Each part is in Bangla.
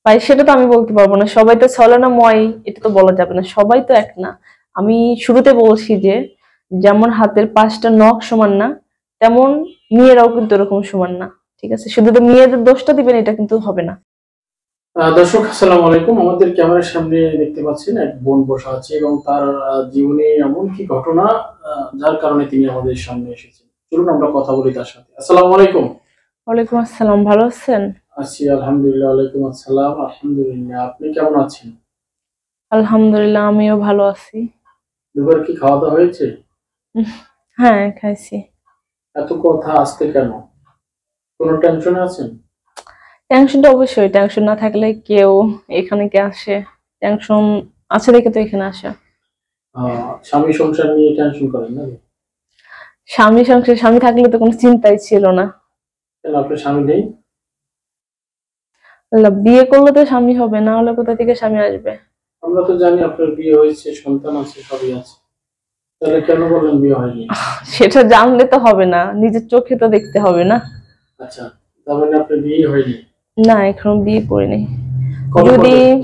ভাই সেটা তো আমি বলতে পারবো না, সবাই তো ছলনাময়, এটা তো বলা যাবে না, সবাই তো এক না। আমি শুরুতে বলছি যে যেমন হাতের 5টা নখ সমান না, তেমন মেয়েরাও কিন্তু এরকম সমান না। ঠিক আছে, শুধু তো মেয়েদের দোষটা দিবেন এটা কিন্তু হবে না। দর্শক আসসালামু আলাইকুম। আমাদের ক্যামেরার সামনে দেখতে পাচ্ছেন এক বোন বসা আছে এবং তার জীবনে এমন কি ঘটনা যার কারণে তিনি আমাদের সামনে এসেছেন। চলুন আমরা কথা বলি তার সাথে। আসসালামু আলাইকুম। ওয়ালাইকুম আসসালাম, ভালো আছেন? আছি আলহামদুলিল্লাহ। ওয়ালাইকুম আসসালাম। আলহামদুলিল্লাহ, আপনি কেমন আছেন? আলহামদুলিল্লাহ, আমিও ভালো আছি। দুপুরে কি খাওয়া দাওয়া হয়েছে? হ্যাঁ, খাইছি। এত কথা আসতে কেন? কোনো টেনশনে আছেন? টেনশনটা অবশ্যই, টেনশন না থাকলে কেউ এখানে কে আসে? টেনশন আছে দেখে তো এখানে আসা। স্বামী সংসার নিয়ে টেনশন করেন না? স্বামী সংসার, স্বামী থাকলে তো কোনো চিন্তাই ছিল না। কেন আপনার স্বামী নেই? আল্লাহ, বিয়ে করলে তো স্বামী হবে, না হলে কোথা থেকে স্বামী আসবে? আমরা তো জানি আপনার বিয়ে হয়েছে, সন্তান আছে, সবই আছে, তাহলে কেন বলেন বিয়ে হয়নি? সেটা জানলে তো হবে না, নিজের চোখে তো দেখতে হবে না। আচ্ছা, তার মানে আপনার বিয়ে হয়নি? না, এখনো বিয়ে করিনি। কবে যদি করবেন?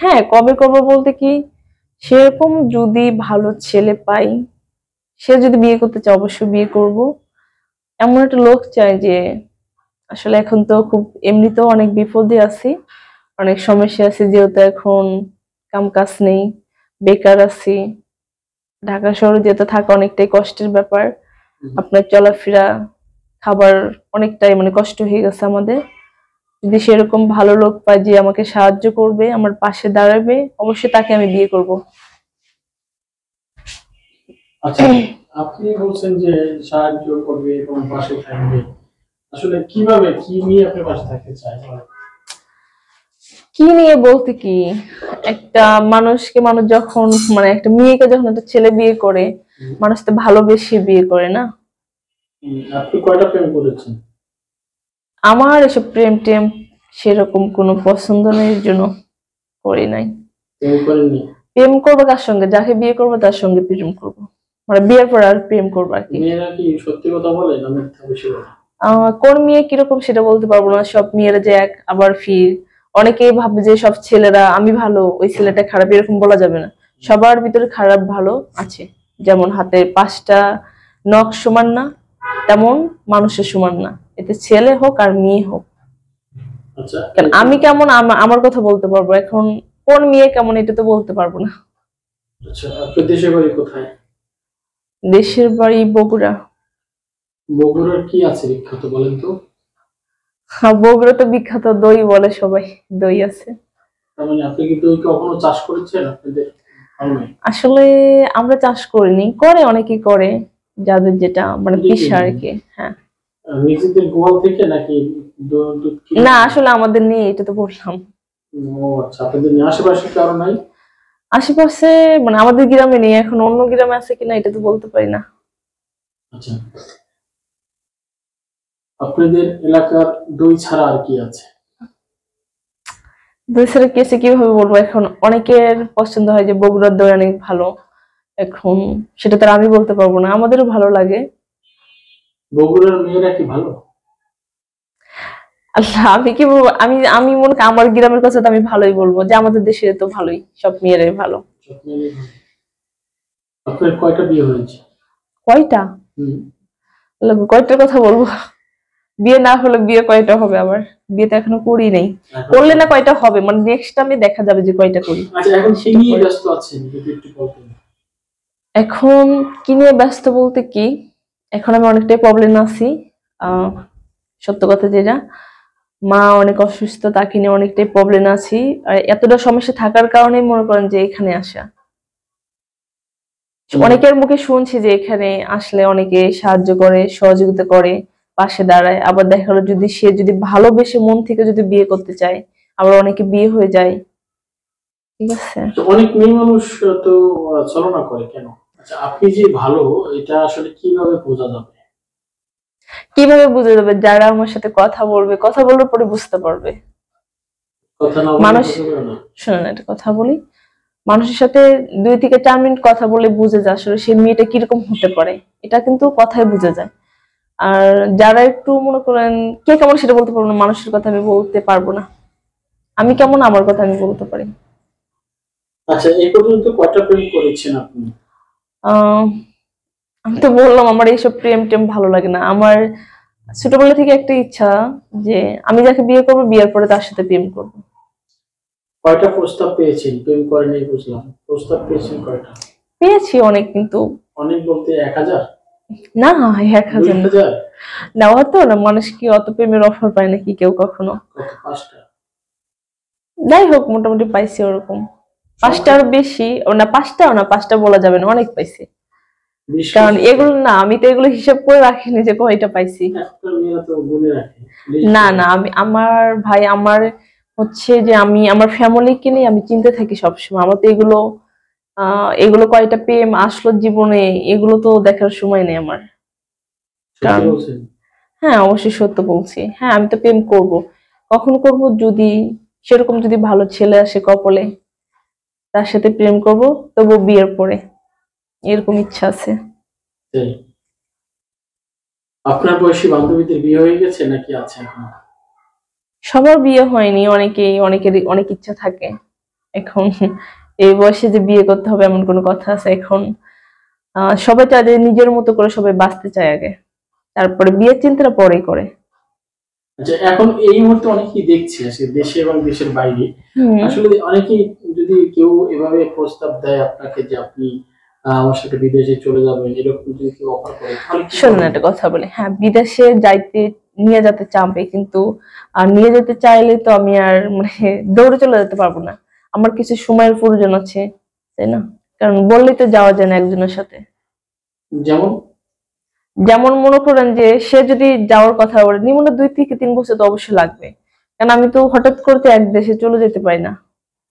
হ্যাঁ, কবে করবো বলতে কি, সেরকম যদি ভালো ছেলে পাই, সে যদি বিয়ে করতে চায় অবশ্যই বিয়ে করব। এমন একটা লোক চাই যে, আসলে এখন তো খুব এমনিতেও অনেক বিপদে আছি, অনেক সমস্যা আছে, যেহেতু এখন কাম কাজ নেই, বেকার আছি। ঢাকা শহরে যেতে থাকা অনেকটাই কষ্টের ব্যাপার। আপনার চলাফেরা, খাবার অনেকটাই মানে কষ্ট হয়ে গেছে আমাদের। যদি সেরকম ভালো লোক পাই যে আমাকে সাহায্য করবে, আমার পাশে দাঁড়াবে, অবশ্যই তাকে আমি বিয়ে করব। আচ্ছা, আপনি বলছেন যে সাহায্য করবে এবং পাশে থাকবে, আসলে কিভাবে, কি নিয়ে আপনি পাশে থাকতে চান? কি নিয়ে বলতে কি, একটা মানুষকে, মানুষ যখন মানে একটা মেয়েকে যখন একটা ছেলে বিয়ে করে, মানুষ তো ভালোবেসে বিয়ে করে না। আপনি কয়টা প্রেম করেছেন? আমার এসব প্রেম টেম সেরকম কোনো পছন্দ নেই, এর জন্য করি নাই। প্রেম করেননি? প্রেম করবো কার সঙ্গে? যাকে বিয়ে করবো তার সঙ্গে প্রেম করবো, মানে বিয়ের পর আর প্রেম করবো আর কি। মেয়েরা কি সত্যি কথা বলে না মিথ্যা বেশি বলে? কোন মেয়ে কিরকম সেটা বলতে পারবো না, সব মেয়েরা যে এক আবার ফির, অনেকেই ভাবে যে সব ছেলেরা আমি ভালো ওই ছেলেটা খারাপ, এরকম বলা যাবে না। সবার ভিতরে খারাপ ভালো আছে। যেমন হাতের 5টা নখ সমান না, তেমন মানুষের সমান না, এতে ছেলে হোক আর মেয়ে হোক। আচ্ছা, আমি কেমন আমার কথা বলতে পারবো, এখন কোন মেয়ে কেমন এটা তো বলতে পারবো না। আচ্ছা, আপনার দেশের বাড়ি কোথায়? দেশের বাড়ি বগুড়া। বগুড়ার কি আছে বিখ্যাত বলেন তো? বগুড়া তো বিখ্যাত দই বলে সবাই, দই আছে। তার মানে আপনি কি দই কখনো চাষ করেছেন আপনাদের ফার্মে? আসলে আমরা চাষ করিনি, করে অনেকেই করে, যাদের যেটা মানে পেশা আর কি। হ্যাঁ, নিজেদের গোয়াল থেকে নাকি দুধ কিনে? না আসলে আমাদের নেই, এটা তো বললাম। ও আচ্ছা, আপনাদের আশেপাশে কারো নাই? আশেপাশে মানে আমাদের গ্রামে নেই, এখন অন্য গ্রামে আছে কিনা এটা তো বলতে পারি না। আচ্ছা, আপনাদের এলাকার দই ছাড়া আর কি আছে? দই ছাড়া কেসে কিভাবে বলবো, এখন অনেকের পছন্দ হয় যে বগুড়ার দই অনেক ভালো, এখন সেটা তো আর আমি বলতে পারবো না, আমাদেরও ভালো লাগে। বগুড়ার মেয়েরা কি ভালো? আল্লাহ, আমি কি বলবো, আমি আমি মনে করি আমার গ্রামের কথা তো আমি ভালোই বলবো, যে আমাদের দেশে তো ভালোই, সব মেয়েরাই ভালো। সব মেয়েরাই ভালো। আপনার কয়টা বিয়ে হয়েছে? কয়টা? আল্লাহ, কয়টার কথা বলবো? বিয়ে না হলে বিয়ে কয়টা হবে আবার? বিয়ে তো এখনো করি নাই, করলে না কয়টা হবে, মানে নেক্সট টাইমে দেখা যাবে যে কয়টা করি। আচ্ছা, এখন কি নিয়ে ব্যস্ত আছেন যদি একটু বলতেন? এখন কি নিয়ে ব্যস্ত বলতে কি, এখন আমি অনেকটাই প্রবলেম আছি। সত্য কথা যেটা, মা অনেক অসুস্থ, তাকে নিয়ে অনেকটাই প্রবলেম আছি। আর এতটা সমস্যা থাকার কারণেই মনে করেন যে এখানে আসা। অনেকের মুখে শুনছি যে এখানে আসলে অনেকে সাহায্য করে, সহযোগিতা করে, পাশে দাঁড়ায়। আবার দেখা গেলো যদি সে যদি ভালোবেসে মন থেকে যদি বিয়ে করতে চায়, আবার অনেকে বিয়ে হয়ে যায়। ঠিক আছে, অনেক মেয়ে মানুষ তো ছলনা করে কেন? আচ্ছা, আপনি যে ভালো, এটা আসলে কিভাবে বোঝা যাবে? কিভাবে বুঝে যাবে? যারা আমার সাথে কথা বলবে, কথা বলার পরে বুঝতে পারবে। কথা না বলে মানুষ, বোঝা যাবে না? শোনেন একটা কথা বলি, মানুষের সাথে 2 থেকে 4 মিনিট কথা বলে বুঝে যায় আসলে সেই মেয়েটা কিরকম হতে পারে, এটা কিন্তু কথায় বুঝে যায়। আর যারা একটু মনে করেন কে কেমন সেটা বলতে পারবো না, মানুষের কথা আমি বলতে পারবো না। আমি কেমন আমার কথা আমি বলতে পারি। আচ্ছা, এই পর্যন্ত কয়টা প্রেম করেছেন আপনি? আহ আমি তো বললাম আমার এইসব প্রেম টেম ভালো লাগে না। আমার ছোটবেলা থেকে একটা ইচ্ছা যে আমি যাকে বিয়ে করবো বিয়ের পরে তার সাথে প্রেম করবো। কয়টা প্রস্তাব পেয়েছেন? প্রেম করেন এই বুঝলাম, প্রস্তাব পেয়েছেন কয়টা? পেয়েছি অনেক, কিন্তু অনেক বলতে 1000, না 1000 না। 2000? নেওয়া তো না, মানুষ কি অত প্রেমের অফার পায় নাকি কেউ কখনো? কত, 5টা? যাই হোক মোটামুটি পাইছি ওরকম। 5টার বেশি ও না, 5টাও না, 5টা বলা যাবে না, অনেক পাইছি। 20 কারণ পঁচিশটা? এগুলো না, আমি তো এগুলো হিসাব করে রাখিনি যে কয়টা পাইছি। একটা মেয়েরা তো গুনে রাখে, লিস্ট না করে। না, আমি আমার ভাই আমার হচ্ছে যে আমি আমার ফ্যামিলিকে নিয়ে আমি চিন্তা থাকি সবসময়। আমার তো এগুলো কয়টা প্রেম আসলো জীবনে এগুলো তো দেখার সময় নেই আমার। সত্যি কারণ বলছেন? হ্যাঁ, অবশ্যই সত্য বলছি। হ্যাঁ, আমি তো প্রেম করব, কখন করব, যদি সেরকম যদি ভালো ছেলে আসে কপালে তার সাথে প্রেম করব, তবু বিয়ের পরে, এরকম ইচ্ছা আছে। তাই? আপনার বয়সী বান্ধবীদের বিয়ে হয়ে গেছে নাকি আছে এখন? সবার বিয়ে হয়নি, অনেকেরই অনেক ইচ্ছা থাকে। এখন এই বয়সে যে বিয়ে করতে হবে এমন কোনো কথা আছে এখন? সবাই চায় যে নিজের মতো করে সবাই বাঁচতে চায় আগে, তারপরে বিয়ের চিন্তাটা পরেই করে। আচ্ছা, এখন এই মুহূর্তে অনেকেই দেখছি আসলে দেশে এবং দেশের বাইরে, হুম। আসলে অনেকেই যদি কেউ এভাবে প্রস্তাব দেয় আপনাকে যে আপনি আমার সাথে বিদেশে চলে যাবেন, এরকম যদি কেউ অফার করে তাহলে কি শোনেন করবেন? একটা কথা বলি, হ্যাঁ বিদেশে যাইতে নিয়ে যেতে চাবে, কিন্তু আর নিয়ে যেতে চাইলে তো আমি আর মানে দৌড়ে চলে যেতে পারবো না। আমার কিছু সময়ের প্রয়োজন আছে, তাই না? কারণ বললেই তো যাওয়া যায় না একজনের সাথে। যেমন? যেমন মনে করেন যে সে যদি যাওয়ার কথা বলে, নিম্ন 2 থেকে 3 বছর তো অবশ্যই লাগবে। কারণ আমি তো হঠাৎ করে তো এক দেশে চলে যেতে পারি না।